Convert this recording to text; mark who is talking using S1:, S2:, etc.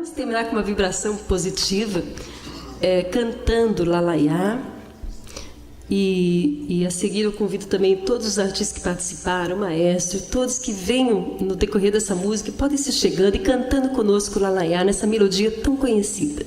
S1: Vamos terminar com uma vibração positiva, cantando Lalaiá. E a seguir eu convido também todos os artistas que participaram, o maestro, todos que venham no decorrer dessa música, podem ser chegando e cantando conosco Lalaiá, nessa melodia tão conhecida.